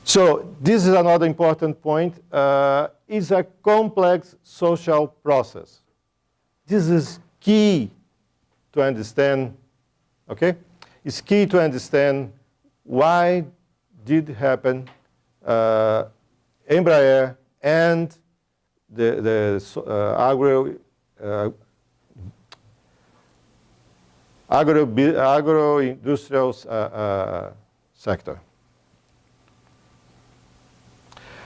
So this is another important point. It's a complex social process. This is key to understand, okay? It's key to understand why did happen Embraer and the agro-industrial sector.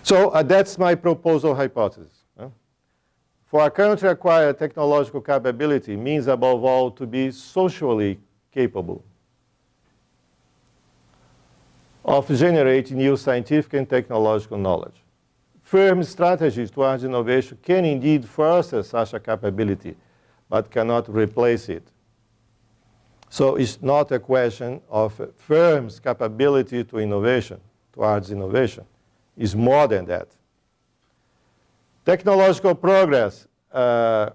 So that's my proposal hypothesis. For a country to acquire technological capability means above all to be socially capable of generating new scientific and technological knowledge. Firm strategies towards innovation can indeed foster such a capability, but cannot replace it. So it's not a question of firms' capability to innovation, towards innovation. It's more than that. Technological progress of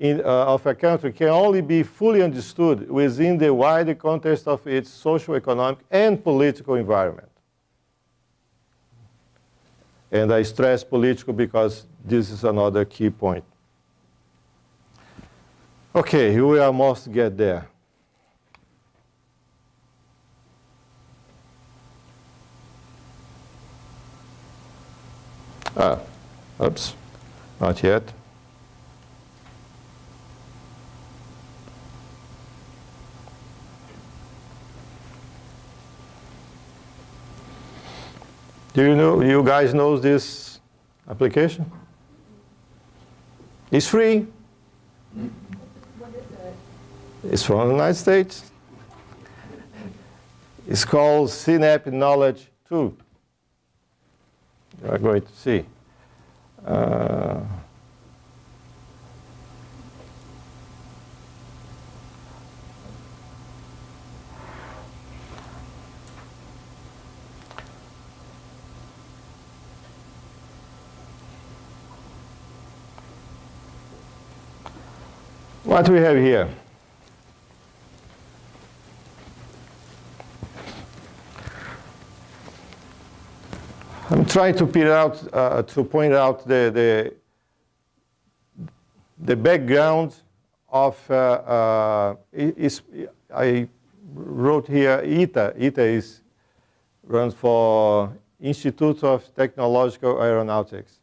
a country can only be fully understood within the wider context of its social, economic, and political environment. And I stress political because this is another key point. Okay, we almost get there. Oops, not yet. Do you guys know this application? It's free. What is it? It's from the United States. It's called Synapse Knowledge 2. You are going to see. What we have here? I'm trying to point out the background of. I wrote here ITA. ITA runs for Institute of Technological Aeronautics,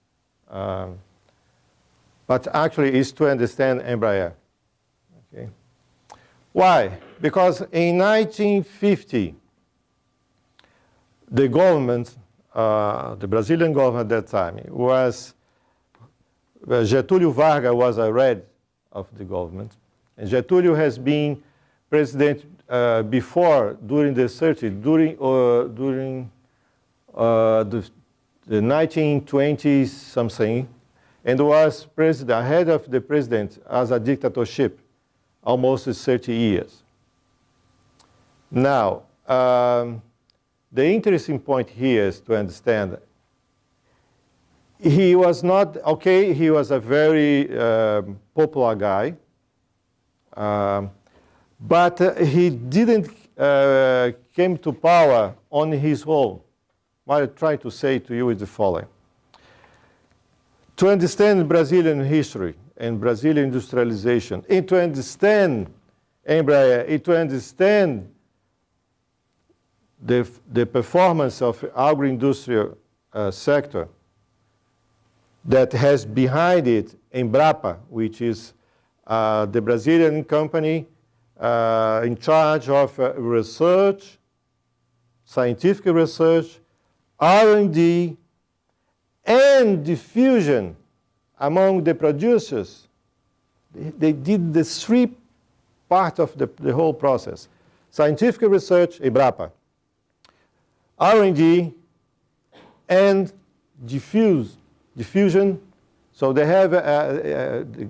but actually is to understand Embraer. Okay. Why? Because in 1950, the government. The Brazilian government at that time was, Getúlio Vargas was a head of the government. And Getúlio has been president before, during the 30s, during the 1920s something, and was president, head of the president as a dictatorship, almost 30 years. Now, the interesting point here is to understand he was not, okay, he was a very popular guy, but he didn't came to power on his own. What I try to say to you is the following. To understand Brazilian history and Brazilian industrialization, and to understand Embraer, and to understand the performance of agro-industrial sector that has behind it Embrapa, which is the Brazilian company in charge of research, scientific research, R&D, and diffusion among the producers. They did the three part of the whole process. Scientific research, Embrapa. R&D and diffusion. So they have the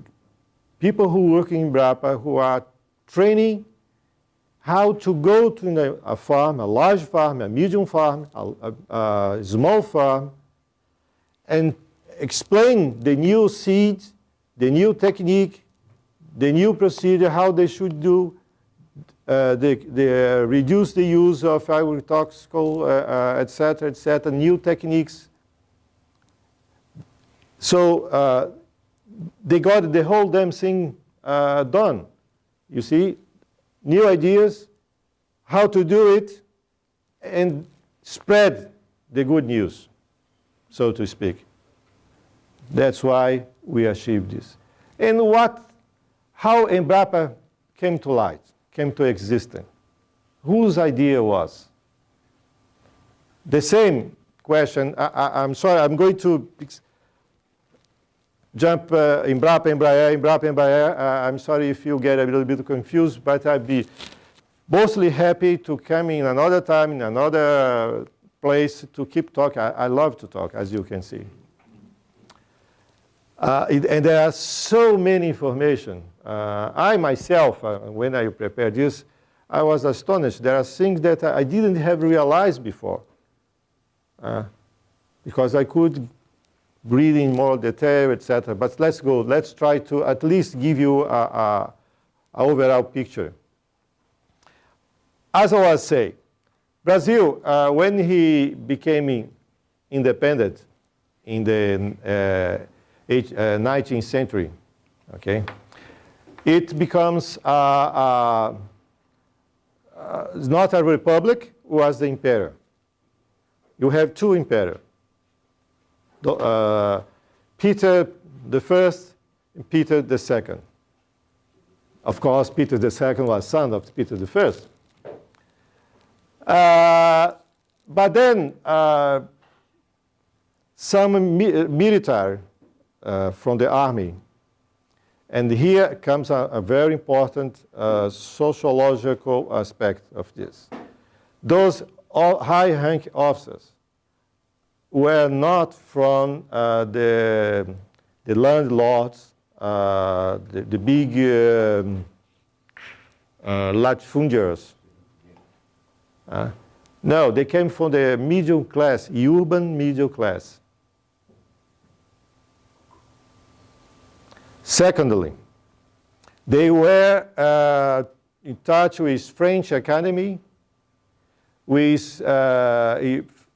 people who work in Embrapa who are training how to go to a farm, a large farm, a medium farm, a small farm, and explain the new seeds, the new technique, the new procedure, how they should do they reduce the use of agrotoxical, etc., new techniques. So they got the whole damn thing done. You see, new ideas, how to do it, and spread the good news, so to speak. That's why we achieved this. And how Embrapa came to light, came to existence? Whose idea was? The same question. I'm sorry, I'm going to jump Embrapa, Embraer. I'm sorry if you get a little bit confused, but I'd be mostly happy to come in another time, in another place to keep talking. I love to talk, as you can see. And there are so many information. I myself, when I prepared this, I was astonished. There are things that I didn't have realized before. Because I could read in more detail, etc. But let's go. Let's try to at least give you an overall picture. As I was saying, Brazil, when he became independent in the 19th century, okay, it becomes not a republic, it was the empire. You have two emperors. Peter the First and Peter the Second. Of course, Peter the Second was son of Peter the First. But then some military from the army, and here comes a very important sociological aspect of this. Those high-ranking officers were not from the landlords, the big latifundiaries. No, they came from the middle class, urban middle class. Secondly, they were in touch with French academy, with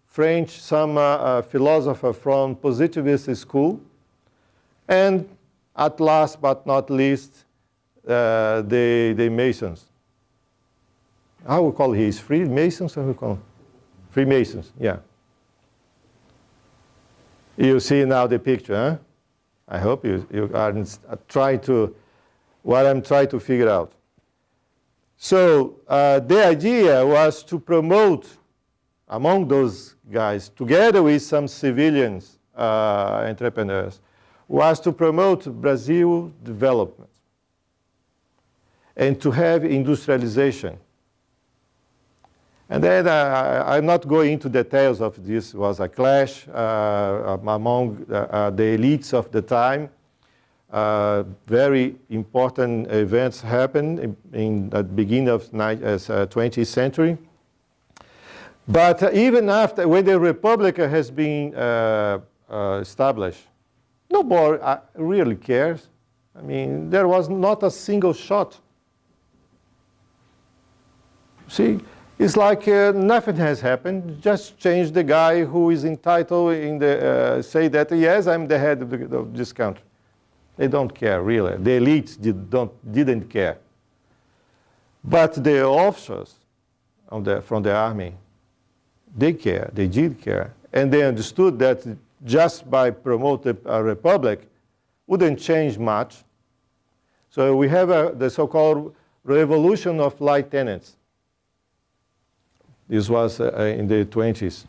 French, some philosopher from positivist school, and at last but not least, the Masons. How we call these? Freemasons, or we call them? Freemasons, yeah. You see now the picture, huh? I hope you are trying to, what I'm trying to figure out. So the idea was to promote among those guys, together with some civilians, entrepreneurs, was to promote Brazil development and to have industrialization. And then I'm not going into details of this. It was a clash among the elites of the time. Very important events happened in the beginning of the 20th century. But even after, when the Republic has been established, nobody really cares. I mean, there was not a single shot. See? It's like nothing has happened. Just change the guy who is entitled in the say that yes, I'm the head of this country. They don't care really. The elites didn't care. But the officers from the army, they care. They did care, and they understood that just by promoting a republic wouldn't change much. So we have the so-called revolution of lieutenants. This was in the 20s.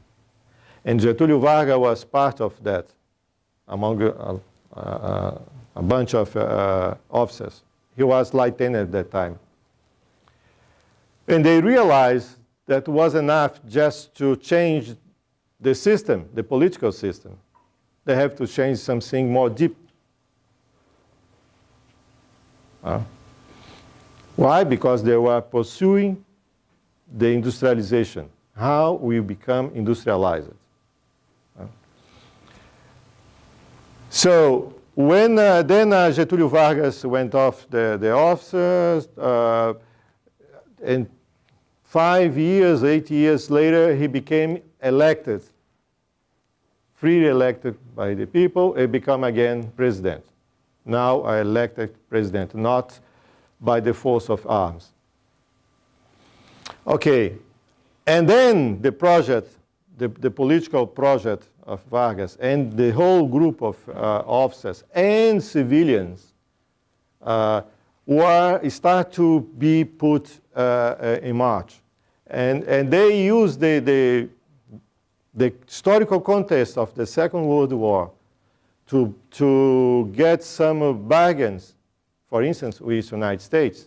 And Getúlio Vargas was part of that, among a bunch of officers. He was lieutenant at that time. And they realized that was enough just to change the system, the political system. They have to change something more deep. Why? Because they were pursuing the industrialization, how we become industrialized. So when then Getúlio Vargas went off the officers, and 5 years, 8 years later, he became elected, freely elected by the people, and become again president. Now I elected president, not by the force of arms. Okay, and then the project, the political project of Vargas and the whole group of officers and civilians start to be put in march. And they use the historical context of the Second World War to get some bargains, for instance, with the United States.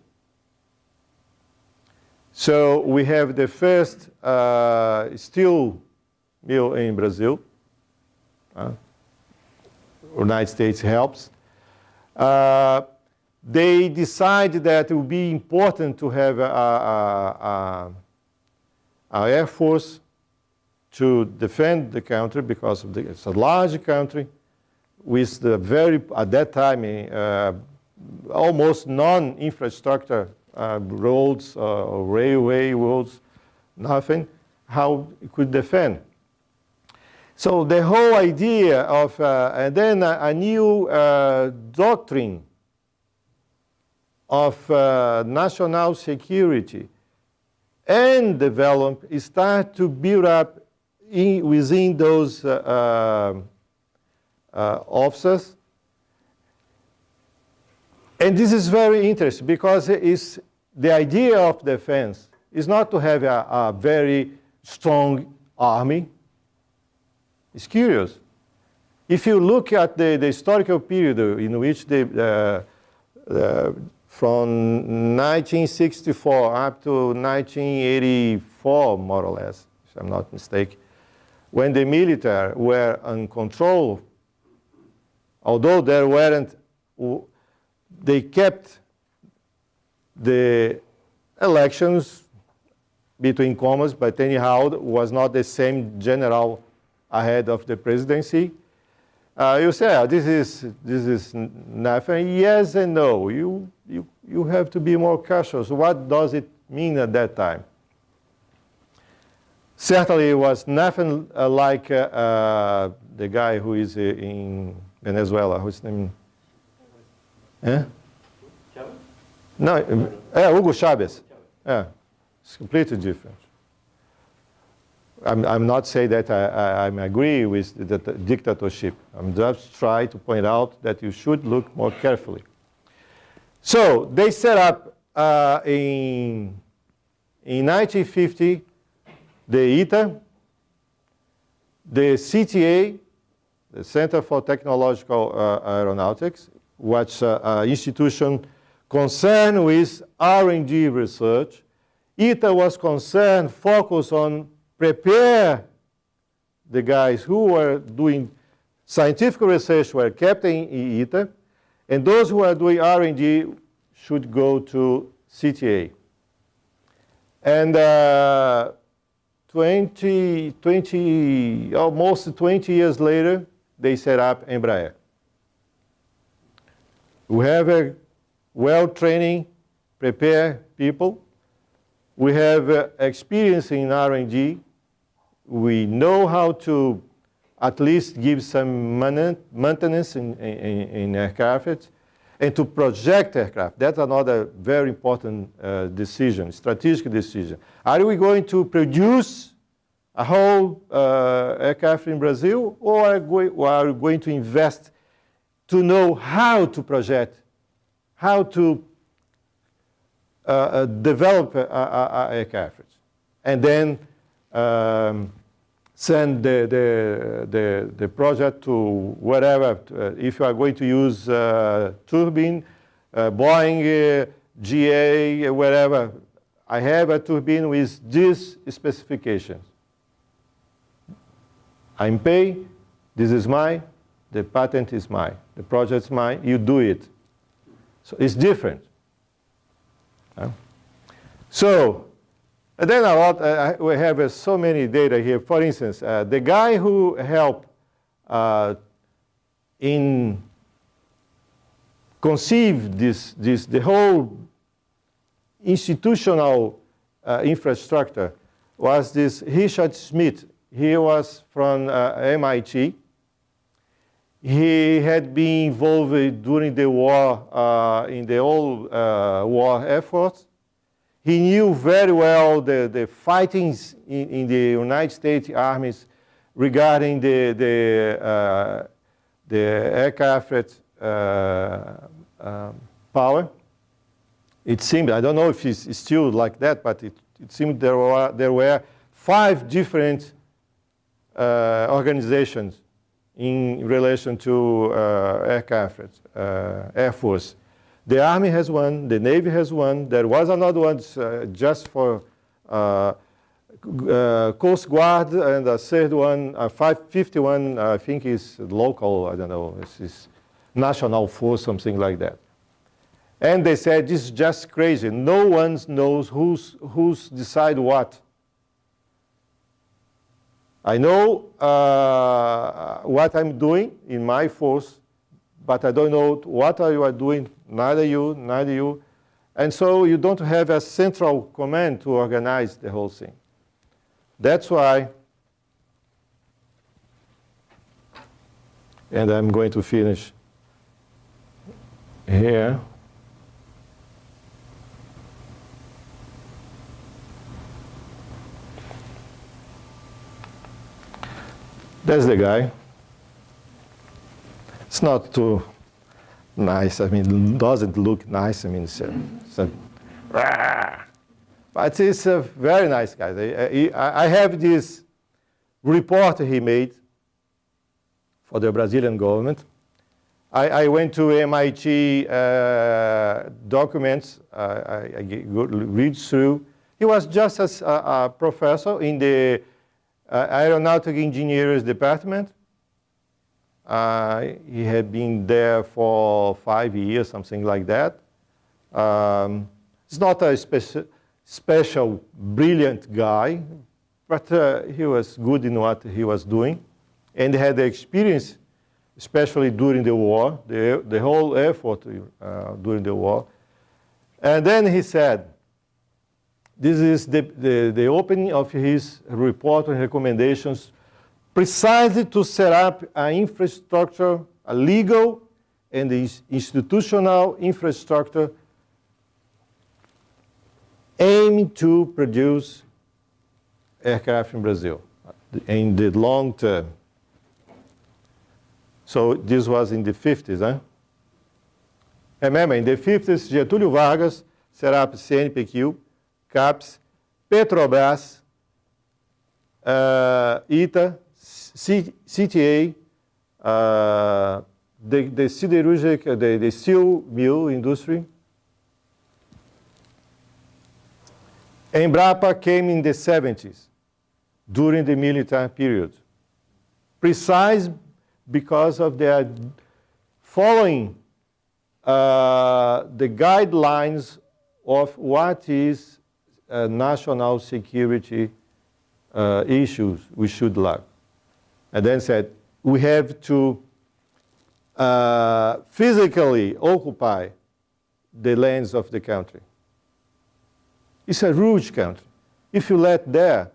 So we have the first steel mill in Brazil. United States helps. They decided that it would be important to have an air force to defend the country because it's a large country with the at that time, almost non-infrastructure roads or railway roads, nothing, how it could defend. So the whole idea of, and then a new doctrine of national security and development start to build up within those officers. And this is very interesting because it's the idea of defense is not to have a very strong army. It's curious. If you look at the historical period in which from 1964 up to 1984, more or less, if I'm not mistaken, when the military were in control, although there weren't, they kept the elections between commas, but anyhow, was not the same general ahead of the presidency. You say, oh, this is nothing. Yes and no. You have to be more cautious. What does it mean at that time? Certainly, it was nothing like the guy who is in Venezuela. Whose name? Eh? No, Hugo Chavez. Yeah, it's completely different. I'm not saying that I agree with the dictatorship. I'm just trying to point out that you should look more carefully. So they set up in 1950 the ITA, the CTA, the Center for Technological Aeronautics, which an institution concerned with R&D research. ITA was concerned, focused on prepare the guys who were doing scientific research were kept in ITA, and those who are doing R&D should go to CTA. And almost 20 years later, they set up Embraer. We have a well-trained, prepared people. We have experience in R&D. We know how to at least give some maintenance in aircraft and to project aircraft. That's another very important decision, strategic decision. Are we going to produce a whole aircraft in Brazil, or are we going to invest to know how to project, how to develop aircraft, and then send the project to whatever. If you are going to use turbine, Boeing, GA, whatever, I have a turbine with these specifications. I'm paid, this is mine, the patent is mine, the project is mine, you do it. So it's different. So, and then we have so many data here. For instance, the guy who helped in conceive the whole institutional infrastructure was this Richard Schmidt. He was from MIT. He had been involved during the war, in the old war efforts. He knew very well the fightings in the United States armies regarding the aircraft power. It seemed, I don't know if it's still like that, but it seemed there were 5 different organizations in relation to aircraft, Air Force. The Army has one, the Navy has one, there was another one just for Coast Guard, and a third one, 551, I think is local, I don't know, it's National Force, something like that. And they said, this is just crazy. No one knows who's decide what. I know what I'm doing in my force, but I don't know what you are doing, neither you. And so you don't have a central command to organize the whole thing. That's why, and I'm going to finish here. That's the guy. It's not too nice. I mean, it doesn't look nice. I mean, but he's a very nice guy. I have this report he made for the Brazilian government. I went to MIT documents. I read through. He was just a professor in the aeronautic engineers department. He had been there for 5 years, something like that. He's not a special, brilliant guy, but he was good in what he was doing, and he had the experience, especially during the war, the whole effort during the war. And then he said, this is the opening of his report and recommendations precisely to set up an infrastructure, a legal and institutional infrastructure aimed to produce aircraft in Brazil in the long term. So this was in the 50s, huh? Remember, in the 50s, Getúlio Vargas set up CNPq, CAPES, Petrobras, ITA, CTA, the siderurgic, the steel mill industry. Embrapa came in the 70s, during the military period, precise because of their following the guidelines of what is national security issues we should look. And then said, we have to physically occupy the lands of the country. It's a huge country. If you let there,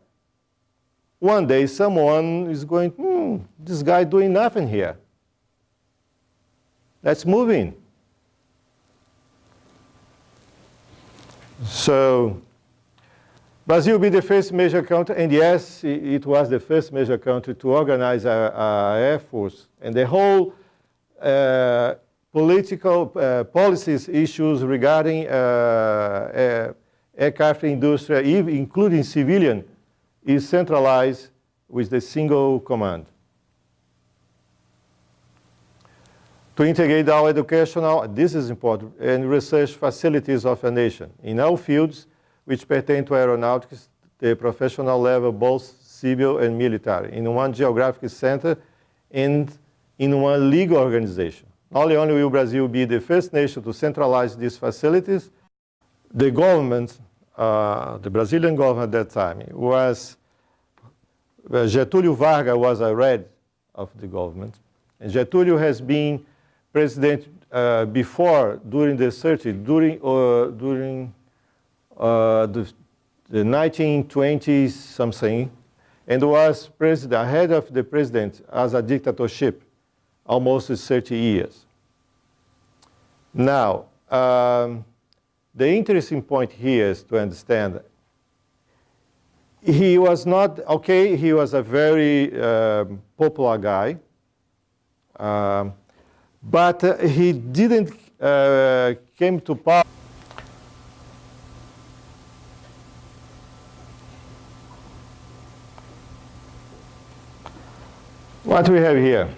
one day someone is going, this guy doing nothing here. Let's move in. So Brazil will be the first major country, and yes, it was the first major country to organize a Air Force. And the whole political policies issues regarding aircraft industry, including civilian, is centralized with the single command. To integrate our educational, this is important, and research facilities of a nation in all fields which pertain to aeronautics, the professional level, both civil and military, in one geographic center and in one legal organization. Not only will Brazil be the first nation to centralize these facilities, the government, the Brazilian government at that time, was, Getúlio Vargas was a head of the government, and Getúlio has been president before, during the 30s, during the the 1920s something, and was president, head of the president as a dictatorship, almost 30 years. Now, the interesting point here is to understand he was not, okay, he was a very popular guy, but he didn't came to power. What we have here?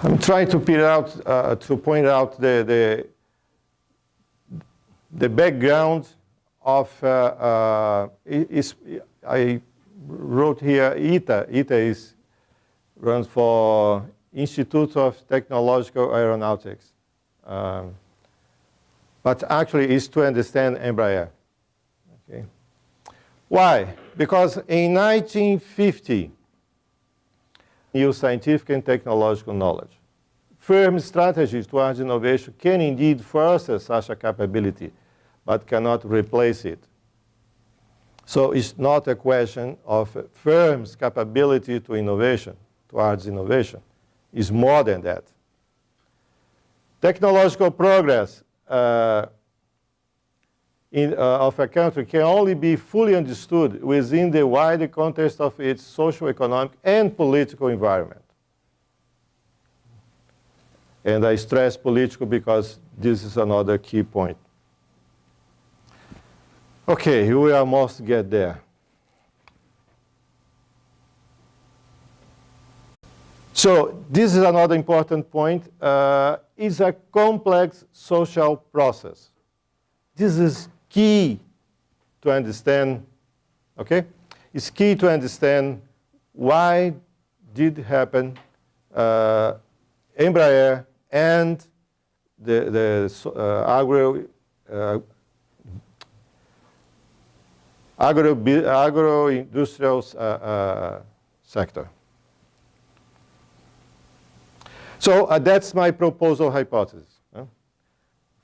I'm trying to point out the background of. I wrote here ITA. ITA runs for Institute of Technological Aeronautics, but actually is to understand Embraer. Okay. Why? Because in 1950. New scientific and technological knowledge. Firm strategies towards innovation can indeed foster such a capability, but cannot replace it. So it's not a question of firms' capability to innovation, towards innovation. It's more than that. Technological progress of a country can only be fully understood within the wider context of its social, economic, and political environment. And I stress political because this is another key point. Okay, we almost get there. So this is another important point. It's a complex social process. This is key to understand, okay? It's key to understand why did happen Embraer and the agro-industrial sector. So that's my proposal hypothesis.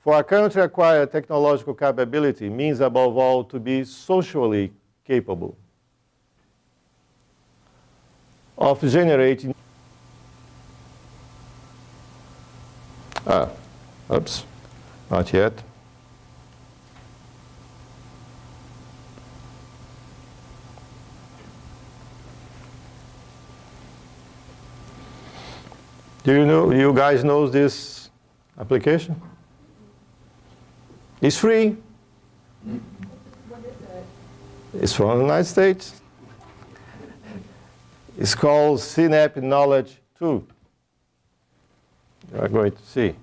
For a country to acquire technological capability means above all to be socially capable of generating. Oops, not yet. Do you guys know this application? It's free. What is it? It's from the United States. It's called Synapse Knowledge 2. You are going to see.